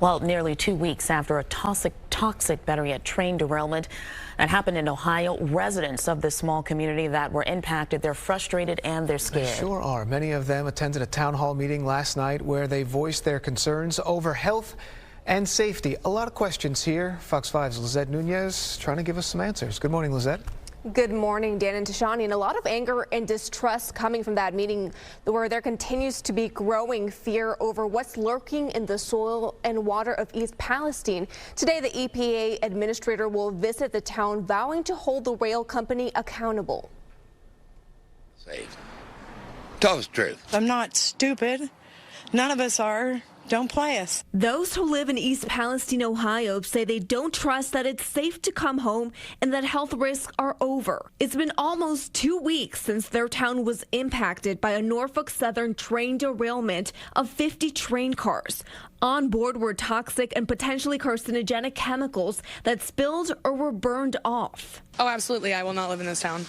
Well, nearly 2 weeks after a toxic better yet train derailment that happened in Ohio, residents of this small community that were impacted, they're frustrated and they're scared. They sure are. Many of them attended a town hall meeting last night where they voiced their concerns over health and safety. A lot of questions here. Fox 5's Lizette Nunez trying to give us some answers. Good morning, Lizette. Good morning, Dan and Tashani. And a lot of anger and distrust coming from that meeting where there continues to be growing fear over what's lurking in the soil and water of East Palestine. Today, the EPA administrator will visit the town, vowing to hold the rail company accountable. Safe. Tell us the truth. I'm not stupid. None of us are. Don't play us. Those who live in East Palestine, Ohio, say they don't trust that it's safe to come home and that health risks are over. It's been almost 2 weeks since their town was impacted by a Norfolk Southern train derailment of 50 train cars. On board were toxic and potentially carcinogenic chemicals that spilled or were burned off. Oh, absolutely. I will not live in this town.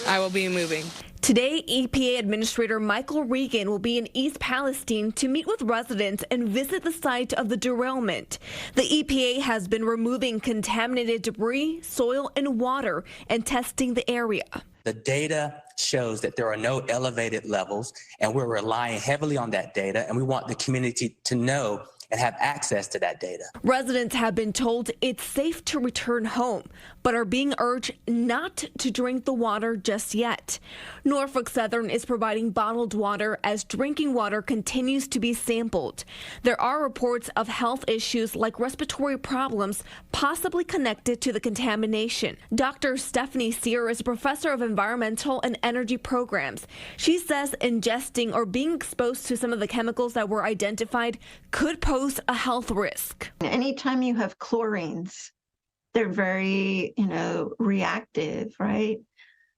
I will be moving. Today, EPA Administrator Michael Regan will be in East Palestine to meet with residents and visit the site of the derailment. The EPA has been removing contaminated debris, soil, and water and testing the area. The data shows that there are no elevated levels, and we're relying heavily on that data, and we want the community to know and have access to that data. Residents have been told it's safe to return home, but are being urged not to drink the water just yet. Norfolk Southern is providing bottled water as drinking water continues to be sampled. There are reports of health issues like respiratory problems possibly connected to the contamination. Dr. Stephanie Sear is a professor of environmental and energy programs. She says ingesting or being exposed to some of the chemicals that were identified could pose a health risk. Anytime you have chlorines, they're very, reactive, right?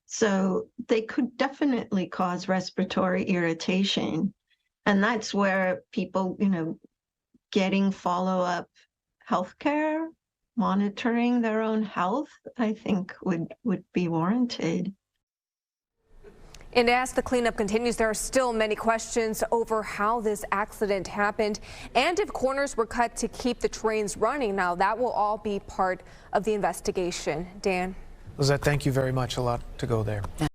So they could definitely cause respiratory irritation. And that's where people, getting follow-up healthcare, monitoring their own health, I think would be warranted. And as the cleanup continues, there are still many questions over how this accident happened and if corners were cut to keep the trains running. Now, that will all be part of the investigation. Dan? Lizette, thank you very much. A lot to go there.